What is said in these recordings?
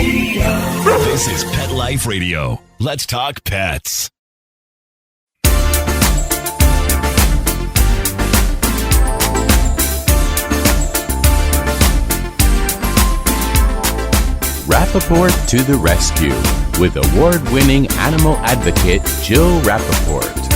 This is Pet Life Radio. Let's talk pets. Rappaport to the rescue with award-winning animal advocate Jill Rappaport.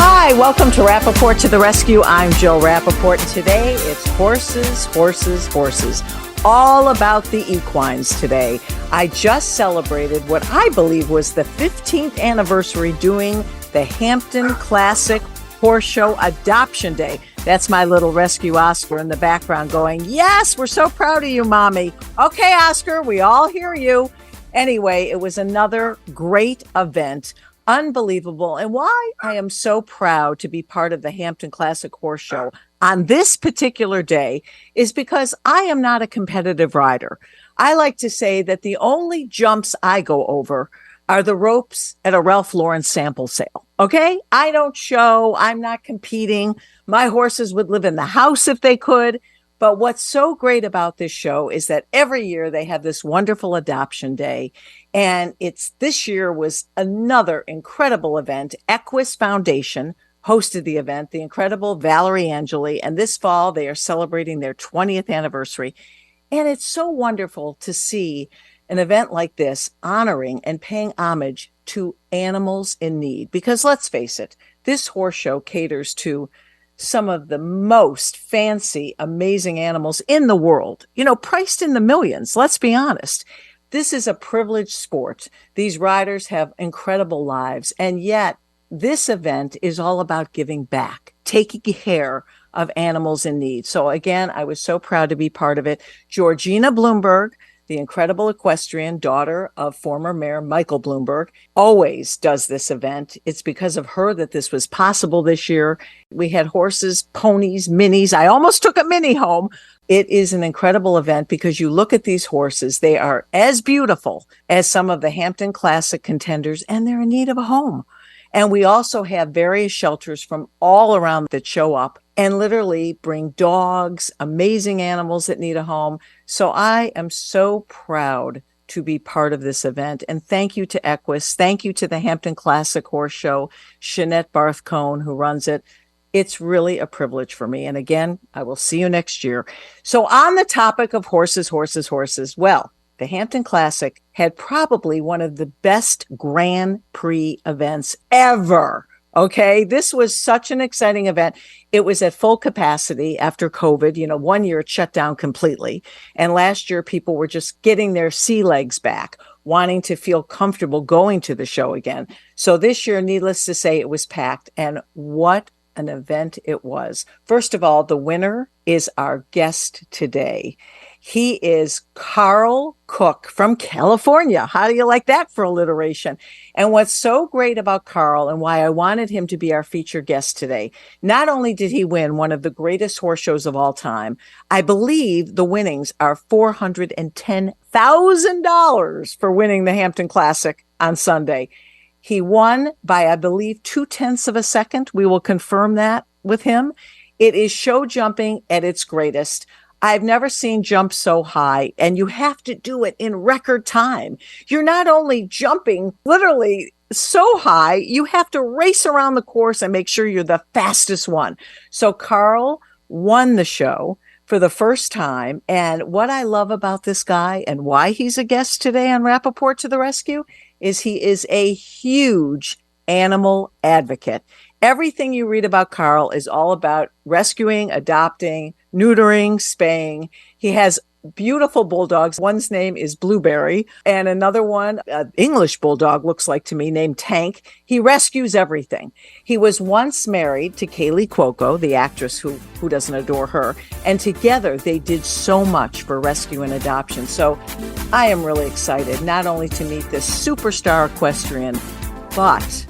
Hi, welcome to Rappaport to the Rescue. I'm Jill Rappaport, and today it's horses, horses, horses. All about the equines today. I just celebrated what I believe was the 15th anniversary doing the Hampton Classic Horse Show Adoption Day. That's my little rescue Oscar in the background going, yes, we're so proud of you, Mommy. Okay, Oscar, we all hear you. Anyway, it was another great event. Unbelievable. And why I am so proud to be part of the Hampton Classic Horse Show on this particular day is because I am not a competitive rider. I like to say that the only jumps I go over are the ropes at a Ralph Lauren sample sale. Okay? I don't show. I'm not competing. My horses would live in the house if they could. But what's so great about this show is that every year they have this wonderful adoption day. And this year was another incredible event. Equus Foundation hosted the event, the incredible Valerie Angeli. And this fall, they are celebrating their 20th anniversary. And it's so wonderful to see an event like this honoring and paying homage to animals in need. Because let's face it, this horse show caters to some of the most fancy, amazing animals in the world, priced in the millions. Let's be honest. This is a privileged sport. These riders have incredible lives. And yet this event is all about giving back, taking care of animals in need. So again, I was so proud to be part of it. Georgina Bloomberg, the incredible equestrian, daughter of former Mayor Michael Bloomberg, always does this event. It's because of her that this was possible this year. We had horses, ponies, minis. I almost took a mini home. It is an incredible event because you look at these horses, they are as beautiful as some of the Hampton Classic contenders, and they're in need of a home. And we also have various shelters from all around that show up and literally bring dogs, amazing animals that need a home. So I am so proud to be part of this event. And thank you to Equus. Thank you to the Hampton Classic Horse Show, Shanette Barth-Cohn, who runs it. It's really a privilege for me. And again, I will see you next year. So on the topic of horses, horses, horses, well, the Hampton Classic had probably one of the best Grand Prix events ever. Okay, this was such an exciting event. It was at full capacity after COVID. 1 year it shut down completely. And last year people were just getting their sea legs back, wanting to feel comfortable going to the show again. So this year, needless to say, it was packed. And what an event it was. First of all, the winner is our guest today. He is Karl Cook from California. How do you like that for alliteration? And what's so great about Karl and why I wanted him to be our featured guest today, not only did he win one of the greatest horse shows of all time, I believe the winnings are $410,000 for winning the Hampton Classic on Sunday. He won by, I believe, 0.2 of a second. We will confirm that with him. It is show jumping at its greatest. I've never seen jump so high, and you have to do it in record time. You're not only jumping literally so high, you have to race around the course and make sure you're the fastest one. So Karl won the show for the first time. And what I love about this guy and why he's a guest today on Rappaport to the Rescue is he is a huge animal advocate. Everything you read about Karl is all about rescuing, adopting, neutering, spaying. He has beautiful bulldogs. One's name is Blueberry, and another one, an English bulldog, looks like to me, named Tank. He rescues everything. He was once married to Kaley Cuoco, the actress who doesn't adore her, and together they did so much for rescue and adoption. So I am really excited not only to meet this superstar equestrian, but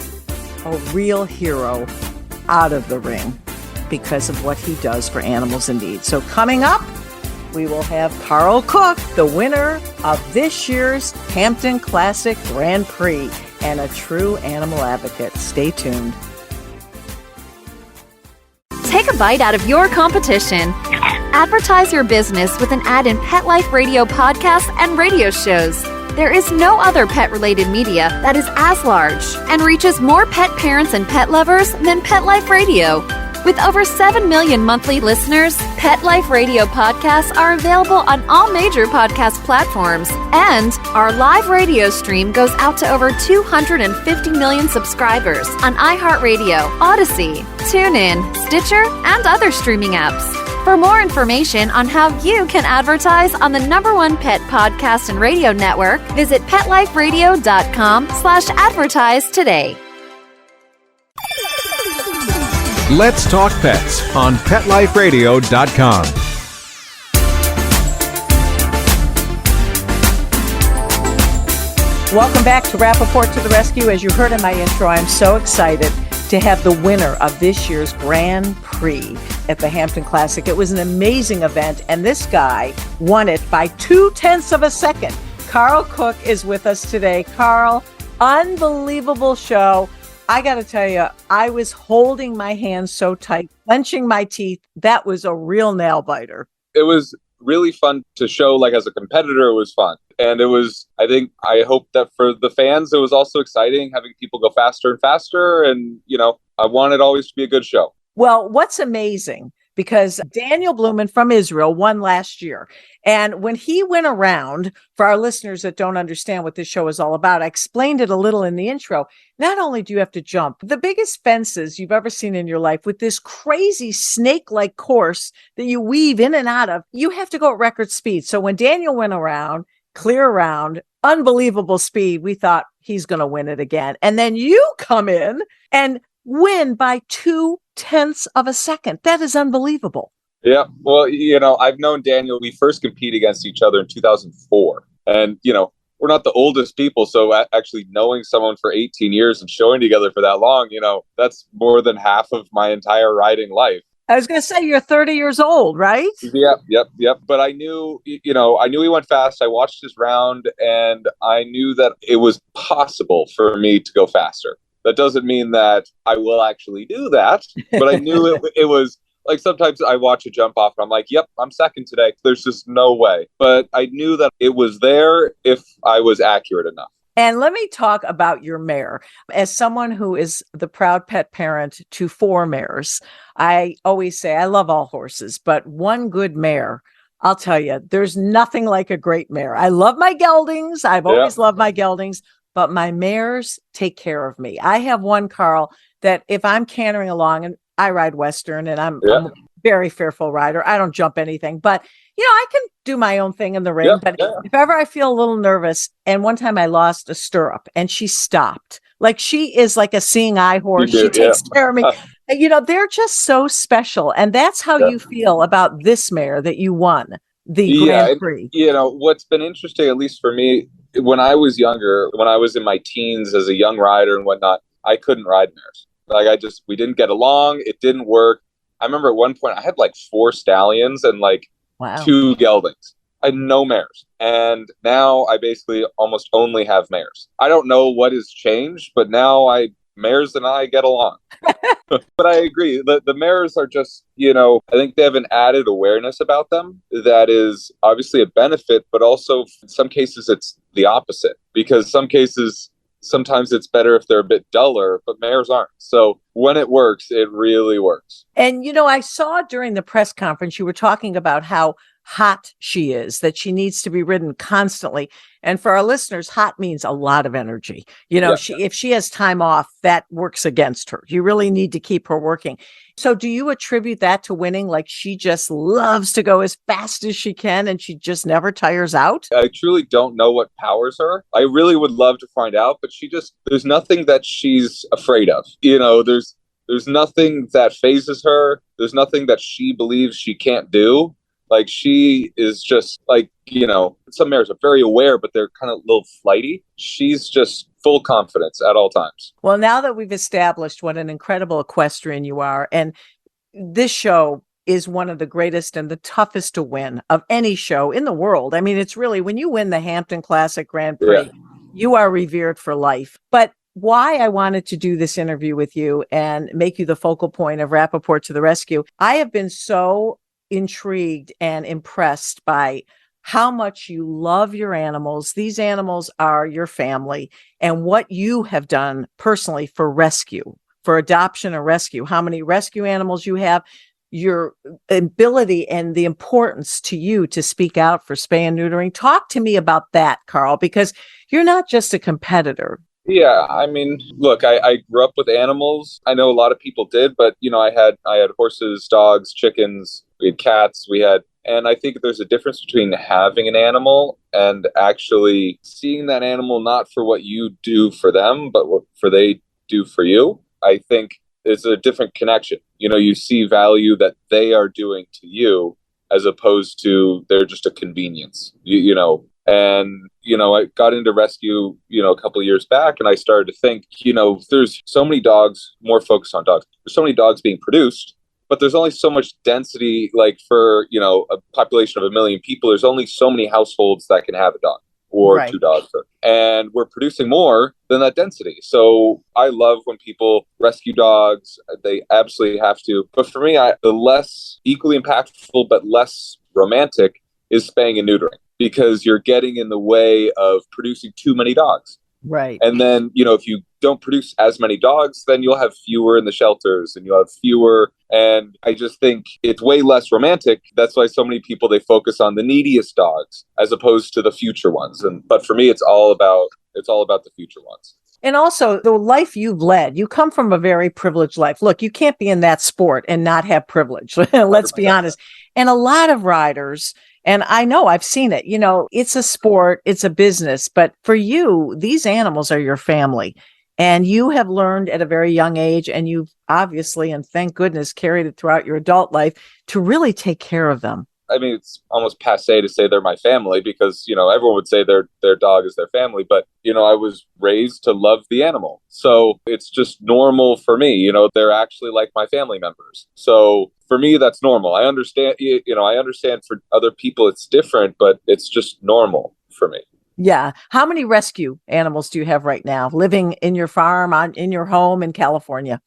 a real hero out of the ring because of what he does for animals in need. So coming up, we will have Karl Cook, the winner of this year's Hampton Classic Grand Prix and a true animal advocate. Stay tuned. Take a bite out of your competition Advertise your business with an ad in Pet Life Radio podcasts and radio shows. There is no other pet-related media that is as large and reaches more pet parents and pet lovers than Pet Life Radio. With over 7 million monthly listeners, Pet Life Radio podcasts are available on all major podcast platforms, and our live radio stream goes out to over 250 million subscribers on iHeartRadio, Odyssey, TuneIn, Stitcher, and other streaming apps. For more information on how you can advertise on the #1 pet podcast and radio network, visit PetLifeRadio.com/advertise today. Let's Talk Pets on PetLifeRadio.com. Welcome back to Rappaport to the Rescue. As you heard in my intro, I'm so excited to have the winner of this year's Grand Prix at the Hampton Classic. It was an amazing event, and this guy won it by 0.2 of a second. Karl Cook is with us today. Karl, unbelievable show. I got to tell you, I was holding my hands so tight, clenching my teeth. That was a real nail biter. It was really fun to show. Like, as a competitor, it was fun. And it was, I hope that for the fans, it was also exciting having people go faster and faster. And, I want it always to be a good show. Well, what's amazing, because Daniel Blumen from Israel won last year. And when he went around, for our listeners that don't understand what this show is all about, I explained it a little in the intro. Not only do you have to jump the biggest fences you've ever seen in your life with this crazy snake-like course that you weave in and out of, you have to go at record speed. So when Daniel went around, clear around, unbelievable speed, we thought he's going to win it again. And then you come in and win by 0.2 of a second. That is unbelievable. Yeah. Well, I've known Daniel. We first competed against each other in 2004. And, we're not the oldest people. So actually knowing someone for 18 years and showing together for that long, that's more than half of my entire riding life. I was going to say, you're 30 years old, right? Yep. But I knew, I knew he went fast. I watched his round, and I knew that it was possible for me to go faster. That doesn't mean that I will actually do that, but I knew it was like, sometimes I watch a jump off and I'm like, yep, I'm second today. There's just no way. But I knew that it was there if I was accurate enough. And let me talk about your mare. As someone who is the proud pet parent to 4 mares, I always say I love all horses, but one good mare, I'll tell you, there's nothing like a great mare. I love my geldings. I've always loved my geldings, but my mares take care of me. I have one, Karl, that if I'm cantering along, and I ride Western, and I'm a very fearful rider. I don't jump anything, but I can do my own thing in the ring. If ever I feel a little nervous, and one time I lost a stirrup and she stopped, like she is like a seeing eye horse. She takes care of me. They're just so special. And that's how you feel about this mare that you won the Grand Prix. What's been interesting, at least for me, when I was younger, when I was in my teens as a young rider and whatnot, I couldn't ride mares. Like, we didn't get along. It didn't work. I remember at one point I had like 4 stallions and like 2 geldings. I had no mares. And now I basically almost only have mares. I don't know what has changed, but now mares and I get along. But I agree. The mares are just, I think they have an added awareness about them that is obviously a benefit, but also in some cases it's the opposite, because sometimes it's better if they're a bit duller, but mares aren't. So when it works, it really works. And, I saw during the press conference, you were talking about how hot she is, that she needs to be ridden constantly. And for our listeners, hot means a lot of energy. If she has time off, that works against her. You really need to keep her working. So do you attribute that to winning? Like, she just loves to go as fast as she can and she just never tires out? I truly don't know what powers her. I really would love to find out, but there's nothing that she's afraid of. There's nothing that phases her. There's nothing that she believes she can't do. Like, she is just like, some mares are very aware, but they're kind of a little flighty. She's just full confidence at all times. Well, now that we've established what an incredible equestrian you are, and this show is one of the greatest and the toughest to win of any show in the world. I mean, it's really, when you win the Hampton Classic Grand Prix, you are revered for life. But why I wanted to do this interview with you and make you the focal point of Rappaport to the Rescue, I have been so intrigued and impressed by how much you love your animals. These animals are your family, and what you have done personally for rescue, for adoption or rescue, how many rescue animals you have, your ability and the importance to you to speak out for spay and neutering. Talk to me about that, Karl, because you're not just a competitor. Yeah, I mean, look, I grew up with animals. I know a lot of people did, but I had horses, dogs, chickens, we had cats, and I think there's a difference between having an animal and actually seeing that animal not for what you do for them, but what they do for you. I think it's a different connection. You see value that they are doing to you as opposed to they're just a convenience, And, I got into rescue, a couple of years back, and I started to think, there's so many dogs, more focus on dogs. There's so many dogs being produced, but there's only so much density, like for, a population of 1 million people, there's only so many households that can have a dog or Right. 2 dogs. And we're producing more than that density. So I love when people rescue dogs. They absolutely have to. But for me, the less equally impactful, but less romantic is spaying and neutering, because you're getting in the way of producing too many dogs. Right. And then, if you don't produce as many dogs, then you'll have fewer in the shelters and you'll have fewer. And I just think it's way less romantic. That's why so many people, they focus on the neediest dogs as opposed to the future ones. But for me, it's all about the future ones. And also the life you've led, you come from a very privileged life. Look, you can't be in that sport and not have privilege. Let's be honest. And a lot of riders, and I know I've seen it, it's a sport, it's a business, but for you, these animals are your family. And you have learned at a very young age, and you've obviously, and thank goodness, carried it throughout your adult life to really take care of them. I mean, it's almost passé to say they're my family because, everyone would say their dog is their family. But, I was raised to love the animal. So it's just normal for me. They're actually like my family members. So for me, that's normal. I understand, I understand for other people it's different, but it's just normal for me. Yeah. How many rescue animals do you have right now living in your farm, in your home in California?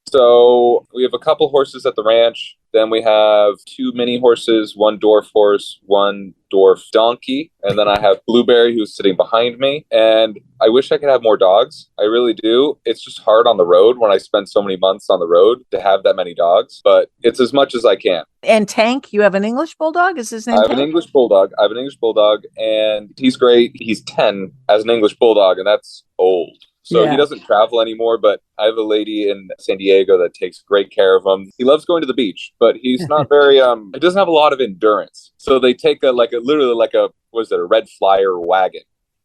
So we have a couple horses at the ranch. Then we have 2 mini horses, 1 dwarf horse, 1 dwarf donkey. And then I have Blueberry, who's sitting behind me. And I wish I could have more dogs. I really do. It's just hard on the road when I spend so many months on the road to have that many dogs. But it's as much as I can. And Tank, you have an English bulldog? Is his name I have Tank? an English bulldog, and he's great. He's 10 as an English bulldog, and that's old. So Yeah. He doesn't travel anymore, but I have a lady in San Diego that takes great care of him. He loves going to the beach, but he's not very, he doesn't have a lot of endurance. So they take a red flyer wagon.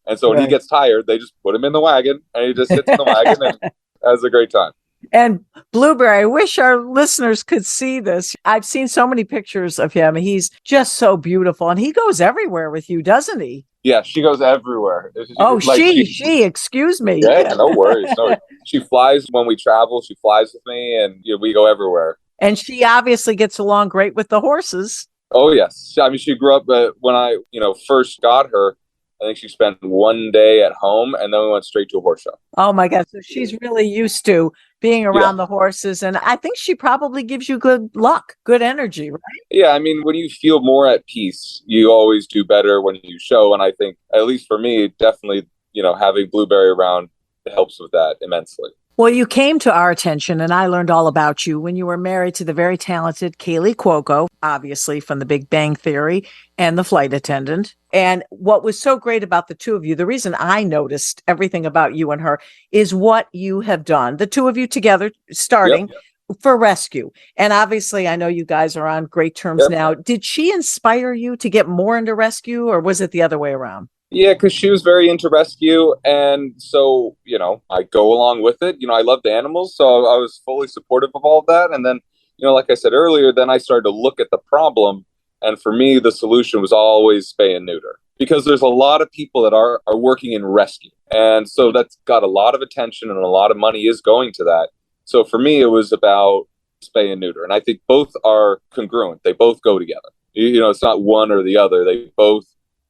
And so when he Right. gets tired, they just put him in the wagon and he just sits in the wagon and has a great time. And Blueberry, I wish our listeners could see this. I've seen so many pictures of him. He's just so beautiful. And he goes everywhere with you, doesn't he? Yeah, she goes everywhere. She, excuse me. Yeah, no worries. She flies when we travel. She flies with me and we go everywhere. And she obviously gets along great with the horses. Oh, yes. I mean, she grew up when I, first got her. I think she spent 1 day at home and then we went straight to a horse show. Oh, my God. So she's really used to being around the horses. And I think she probably gives you good luck, good energy, right? Yeah. I mean, when you feel more at peace, you always do better when you show. And I think, at least for me, definitely, having Blueberry around helps with that immensely. Well, you came to our attention, and I learned all about you when you were married to the very talented Kaley Cuoco, obviously from The Big Bang Theory and The Flight Attendant. And what was so great about the two of you, the reason I noticed everything about you and her is what you have done, the two of you together starting for rescue. And obviously, I know you guys are on great terms now. Did she inspire you to get more into rescue, or was it the other way around? Yeah, because she was very into rescue. And so, I go along with it. I love the animals. So I was fully supportive of all of that. And then, like I said earlier, then I started to look at the problem. And for me, the solution was always spay and neuter. Because there's a lot of people that are working in rescue. And so that's got a lot of attention and a lot of money is going to that. So for me, it was about spay and neuter. And I think both are congruent. They both go together. It's not one or the other. They both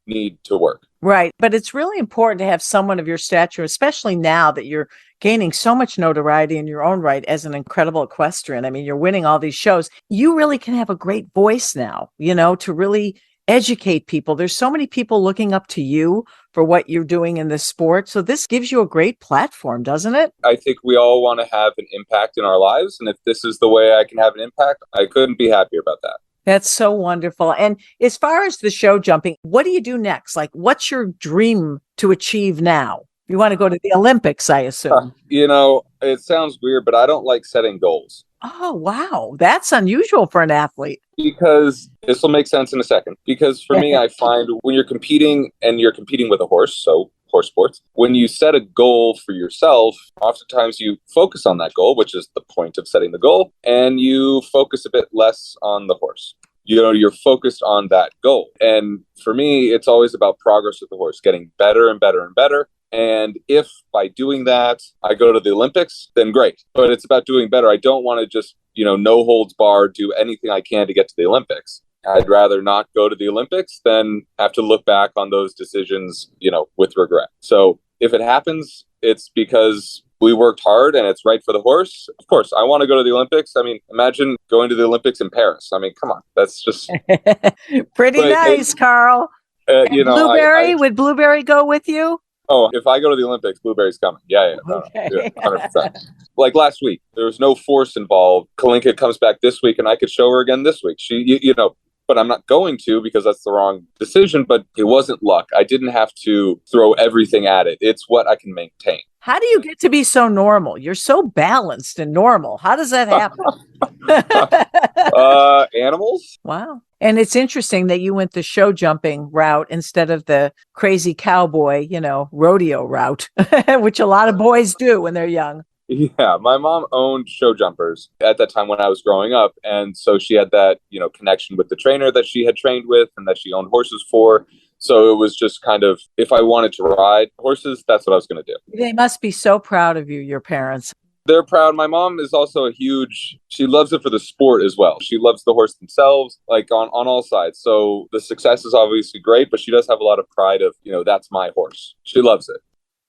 need to work. Right. But it's really important to have someone of your stature, especially now that you're gaining so much notoriety in your own right as an incredible equestrian. I mean, you're winning all these shows. You really can have a great voice now, to really educate people. There's so many people looking up to you for what you're doing in this sport. So this gives you a great platform, doesn't it? I think we all want to have an impact in our lives. And if this is the way I can have an impact, I couldn't be happier about that. That's so wonderful. And as far as the show jumping, what do you do next? Like, what's your dream to achieve now? You want to go to the Olympics, I assume. It sounds weird, but I don't like setting goals. Oh, wow. That's unusual for an athlete. Because this will make sense in a second. Because for me, I find when you're competing and you're competing with a horse, so horse sports, when you set a goal for yourself, oftentimes you focus on that goal, which is the point of setting the goal, and you focus a bit less on the horse. You're focused on that goal. And for me, it's always about progress with the horse, getting better and better and better. And if by doing that, I go to the Olympics, then great. But it's about doing better. I don't want to just, no holds barred, do anything I can to get to the Olympics. I'd rather not go to the Olympics than have to look back on those decisions, with regret. So if it happens, it's because we worked hard and it's right for the horse. Of course, I want to go to the Olympics. I mean, imagine going to the Olympics in Paris. I mean, come on, that's just pretty nice, Karl. Blueberry, would Blueberry go with you? Oh, if I go to the Olympics, Blueberry's coming. Yeah. Okay. Yeah, 100%. Like last week, there was no force involved. Kalinka comes back this week and I could show her again this week. But I'm not going to because that's the wrong decision, but it wasn't luck. I didn't have to throw everything at it. It's what I can maintain. How do you get to be so normal? You're so balanced and normal. How does that happen? Animals. Wow. And it's interesting that you went the show jumping route instead of the crazy cowboy, rodeo route, which a lot of boys do when they're young. Yeah, my mom owned show jumpers at that time when I was growing up. And so she had that, connection with the trainer that she had trained with and that she owned horses for. So it was just kind of, if I wanted to ride horses, that's what I was going to do. They must be so proud of you, your parents. They're proud. My mom is also she loves it for the sport as well. She loves the horse themselves, like on all sides. So the success is obviously great, but she does have a lot of pride of, that's my horse. She loves it.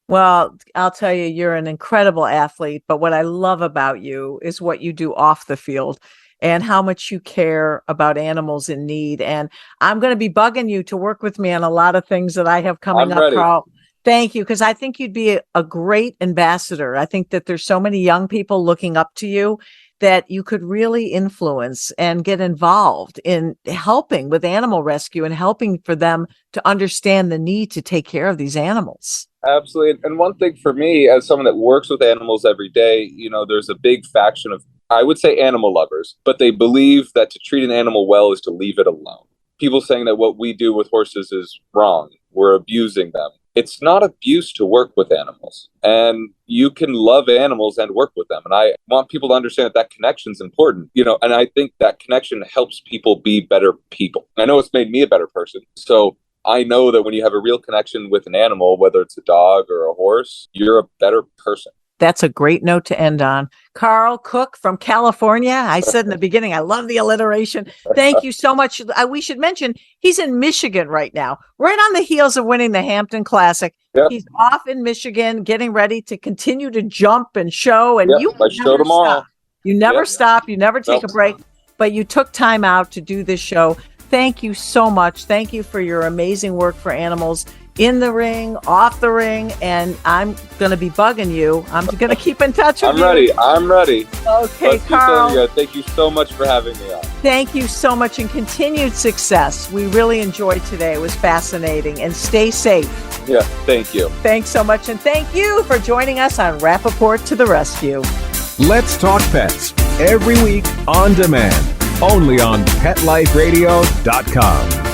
Well, I'll tell you, you're an incredible athlete, but what I love about you is what you do off the field and how much you care about animals in need. And I'm going to be bugging you to work with me on a lot of things that I have coming up, Karl. Thank you, because I think you'd be a great ambassador. I think that there's so many young people looking up to you that you could really influence and get involved in helping with animal rescue and helping for them to understand the need to take care of these animals. Absolutely. And one thing for me, as someone that works with animals every day, there's a big faction of, I would say, animal lovers, but they believe that to treat an animal well is to leave it alone. People saying that what we do with horses is wrong. We're abusing them. It's not abuse to work with animals, and you can love animals and work with them. And I want people to understand that connection is important, and I think that connection helps people be better people. I know it's made me a better person. So I know that when you have a real connection with an animal, whether it's a dog or a horse, you're a better person. That's a great note to end on. Karl Cook from California. I said in the beginning, I love the alliteration. Thank you so much. We should mention he's in Michigan right now, right on the heels of winning the Hampton Classic. Yep. He's off in Michigan, getting ready to continue to jump and show. And you never show tomorrow. Stop. You never stop. You never take a break. But you took time out to do this show. Thank you so much. Thank you for your amazing work for animals in the ring, off the ring, and I'm going to be bugging you. I'm going to keep in touch with you. I'm ready. Okay, Karl. Thank you so much for having me on. Thank you so much and continued success. We really enjoyed today. It was fascinating. And stay safe. Yeah, thank you. Thanks so much. And thank you for joining us on Rappaport to the Rescue. Let's Talk Pets, every week on demand, only on PetLifeRadio.com.